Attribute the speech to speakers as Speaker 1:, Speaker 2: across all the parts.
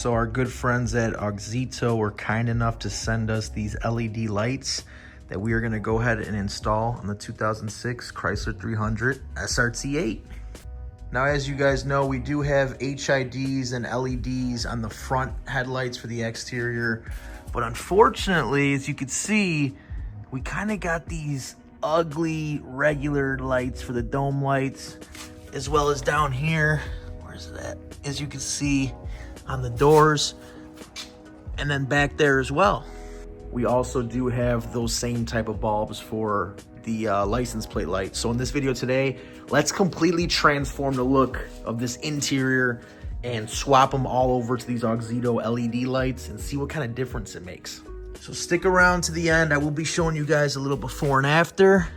Speaker 1: So our good friends at AUXITO were kind enough to send us these LED lights that we are going to go ahead and install on the 2006 Chrysler 300 SRT8. Now, as you guys know, we do have HIDs and LEDs on the front headlights for the exterior, but unfortunately, as you can see, we kind of got these ugly regular lights for the dome lights, as well as down here, where's it at? As you can see on the doors, and then back there as well. We also do have those same type of bulbs for the license plate light. So in this video today, let's completely transform the look of this interior and swap them all over to these AUXITO LED lights and see what kind of difference it makes. So stick around to the end. I will be showing you guys a little before and after.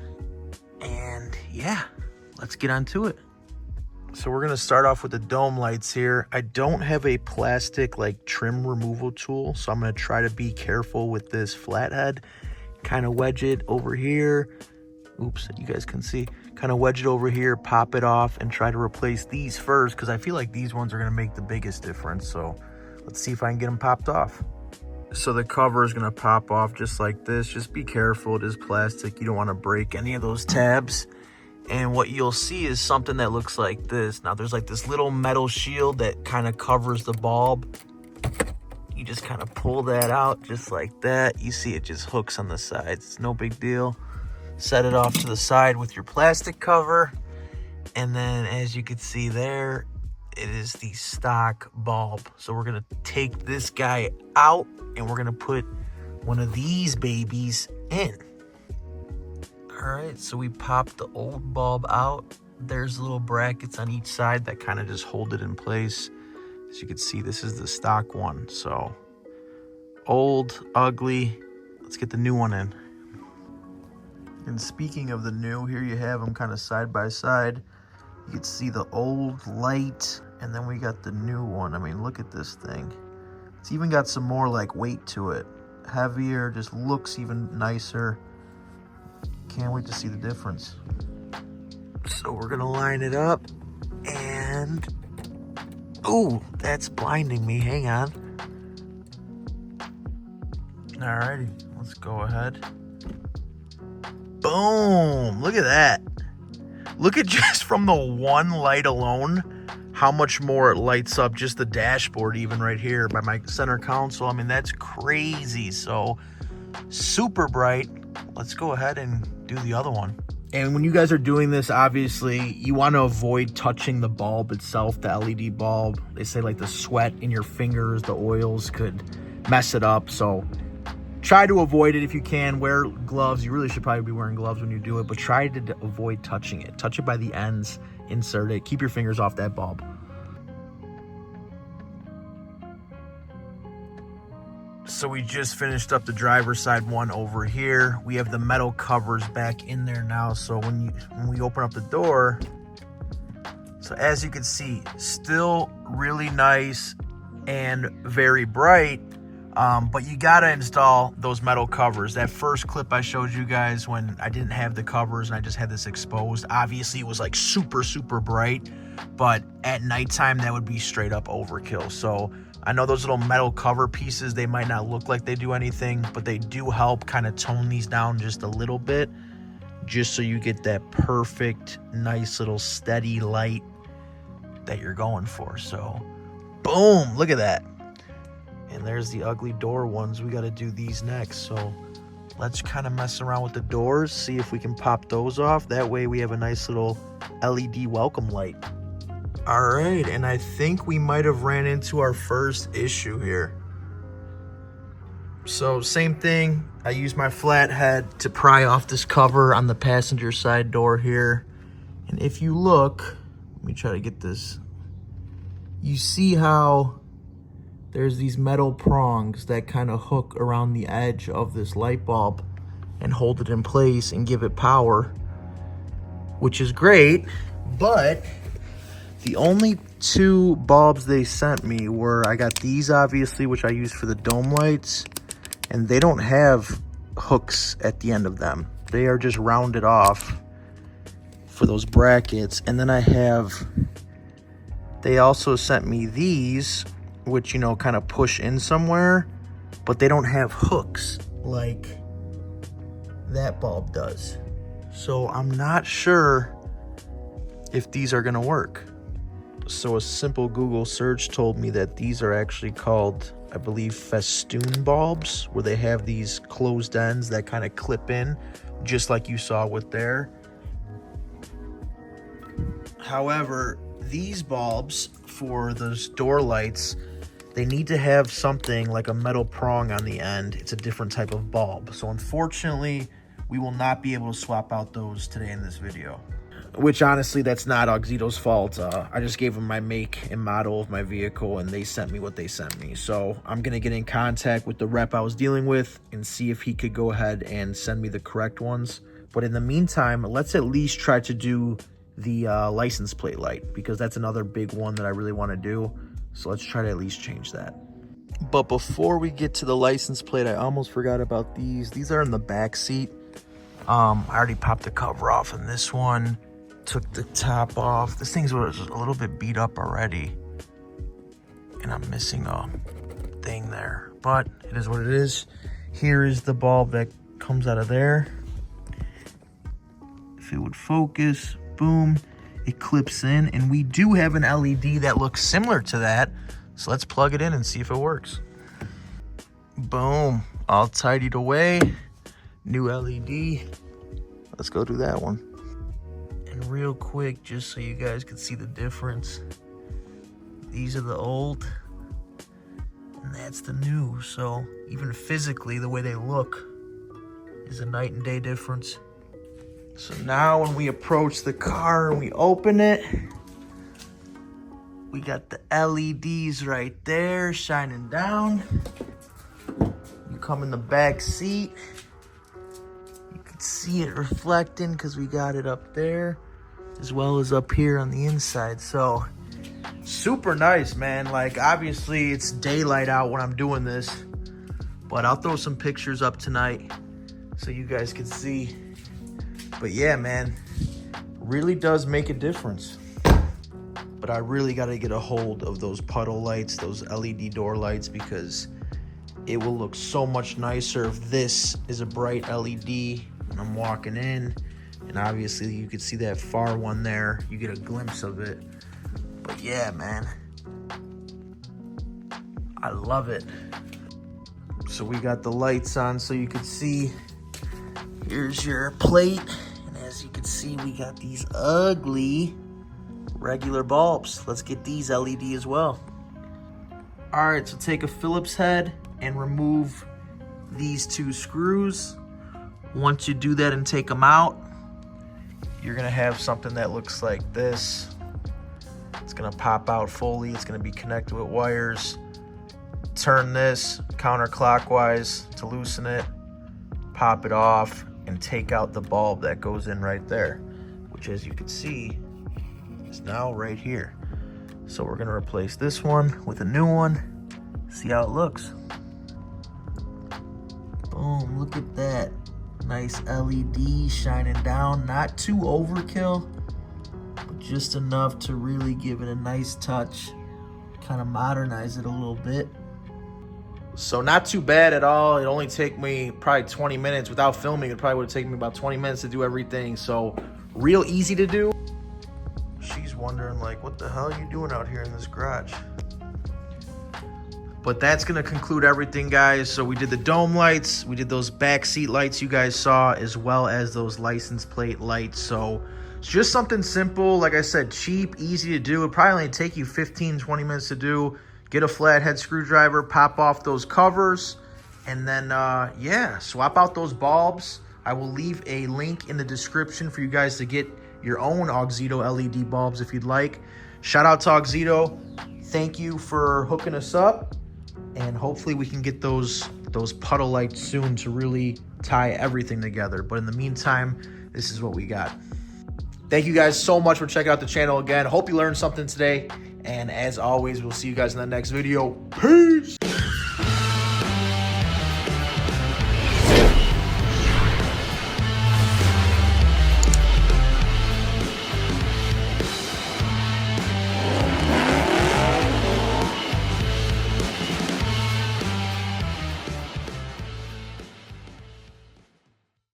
Speaker 1: And yeah, let's get on to it. So we're gonna start off with the dome lights here. I don't have a plastic like trim removal tool, so I'm gonna try to be careful with this flathead. Kind of wedge it over here. Oops, you guys can see. Kind of wedge it over here, pop it off, and try to replace these first, because I feel like these ones are gonna make the biggest difference. So let's see if I can get them popped off. So the cover is gonna pop off just like this. Just be careful, it is plastic. You don't wanna break any of those tabs. And what you'll see is something that looks like this. Now there's like this little metal shield that kind of covers the bulb. You just kind of pull that out just like that. You see it just hooks on the sides. It's no big deal. Set it off to the side with your plastic cover. And then as you can see there, it is the stock bulb. So we're gonna take this guy out and we're gonna put one of these babies in. All right, so we popped the old bulb out. There's little brackets on each side that kind of just hold it in place. As you can see, this is the stock one. So old, ugly. Let's get the new one in. And speaking of the new, here you have them kind of side by side. You can see the old light, and then we got the new one. I mean, look at this thing. It's even got some more like weight to it. Heavier, just looks even nicer. Can't wait to see the difference. So we're gonna line it up and, oh, that's blinding me, hang on. Alrighty, let's go ahead. Boom, look at that. Look at just from the one light alone, how much more it lights up just the dashboard even right here by my center console. I mean, that's crazy. So super bright. Let's go ahead and do the other one. And when you guys are doing this, obviously you want to avoid touching the bulb itself, the LED bulb. They say like the sweat in your fingers, the oils could mess it up. So try to avoid it if you can. Wear gloves. You really should probably be wearing gloves when you do it, but try to avoid touching it. Touch it by the ends, insert it, keep your fingers off that bulb. So we just finished up the driver's side one over here. We have the metal covers back in there now. So when we open up the door, so as you can see, still really nice and very bright. But you gotta install those metal covers. That first clip I showed you guys when I didn't have the covers and I just had this exposed, obviously it was like super, super bright, but at nighttime that would be straight up overkill. So I know those little metal cover pieces, they might not look like they do anything, but they do help kind of tone these down just a little bit, just so you get that perfect, nice little steady light that you're going for. So boom, look at that. And there's the ugly door ones. We got to do these next. So let's kind of mess around with the doors, see if we can pop those off. That way we have a nice little LED welcome light. All right, and I think we might have ran into our first issue here. So same thing, I use my flathead to pry off this cover on the passenger side door here. And if you look, let me try to get this. You see how there's these metal prongs that kind of hook around the edge of this light bulb and hold it in place and give it power, which is great, but the only two bulbs they sent me were, I got these obviously, which I use for the dome lights, and they don't have hooks at the end of them. They are just rounded off for those brackets. And then they also sent me these, which, you know, kind of push in somewhere, but they don't have hooks like that bulb does. So I'm not sure if these are gonna work. So a simple Google search told me that these are actually called, I believe, festoon bulbs, where they have these closed ends that kind of clip in, just like you saw with there. However, these bulbs for those door lights, they need to have something like a metal prong on the end. It's a different type of bulb. So unfortunately, we will not be able to swap out those today in this video. Which honestly, that's not AUXITO's fault. I just gave them my make and model of my vehicle and they sent me what they sent me. So I'm gonna get in contact with the rep I was dealing with and see if he could go ahead and send me the correct ones. But in the meantime, let's at least try to do the license plate light, because that's another big one that I really wanna do. So let's try to at least change that. But before we get to the license plate, I almost forgot about these. These are in the back seat. I already popped the cover off in this one. Took the top off. This thing's a little bit beat up already, and I'm missing a thing there, but it is what it is. Here is the bulb that comes out of there. If it would focus, boom, it clips in, and we do have an LED that looks similar to that, so let's plug it in and see if it works. Boom, all tidied away. New LED. Let's go do that one. And real quick, just so you guys can see the difference, these are the old and that's the new. So even physically, the way they look is a night and day difference. So now when we approach the car and we open it, we got the LEDs right there shining down. You come in the back seat, you can see it reflecting because we got it up there as well as up here on the inside. So super nice, man. Like, obviously it's daylight out when I'm doing this, but I'll throw some pictures up tonight so you guys can see. But yeah, man, really does make a difference. But I really got to get a hold of those puddle lights, those LED door lights, because it will look so much nicer if this is a bright LED when I'm walking in. And obviously you can see that far one there. You get a glimpse of it. But yeah, man, I love it. So we got the lights on so you can see. Here's your plate. And as you can see, we got these ugly regular bulbs. Let's get these LED as well. All right, so take a Phillips head and remove these two screws. Once you do that and take them out, you're gonna have something that looks like this. It's gonna pop out fully. It's gonna be connected with wires. Turn this counterclockwise to loosen it, pop it off, and take out the bulb that goes in right there, which, as you can see, is now right here. So we're gonna replace this one with a new one. See how it looks. Boom, look at that. Nice LED shining down. Not too overkill, but just enough to really give it a nice touch. Kind of modernize it a little bit. So not too bad at all. It only take me probably 20 minutes. Without filming, it probably would have taken me about 20 minutes to do everything. So real easy to do. She's wondering, like, what the hell are you doing out here in this garage? But that's gonna conclude everything, guys. So we did the dome lights, we did those back seat lights you guys saw, as well as those license plate lights. So it's just something simple, like I said, cheap, easy to do. It probably only take you 15-20 minutes to do. Get a flathead screwdriver, pop off those covers, and then yeah, swap out those bulbs. I will leave a link in the description for you guys to get your own AUXITO LED bulbs if you'd like. Shout out to AUXITO. Thank you for hooking us up, and hopefully we can get those puddle lights soon to really tie everything together. But in the meantime, this is what we got. Thank you guys so much for checking out the channel again. Hope you learned something today, and as always, we'll see you guys in the next video. Peace.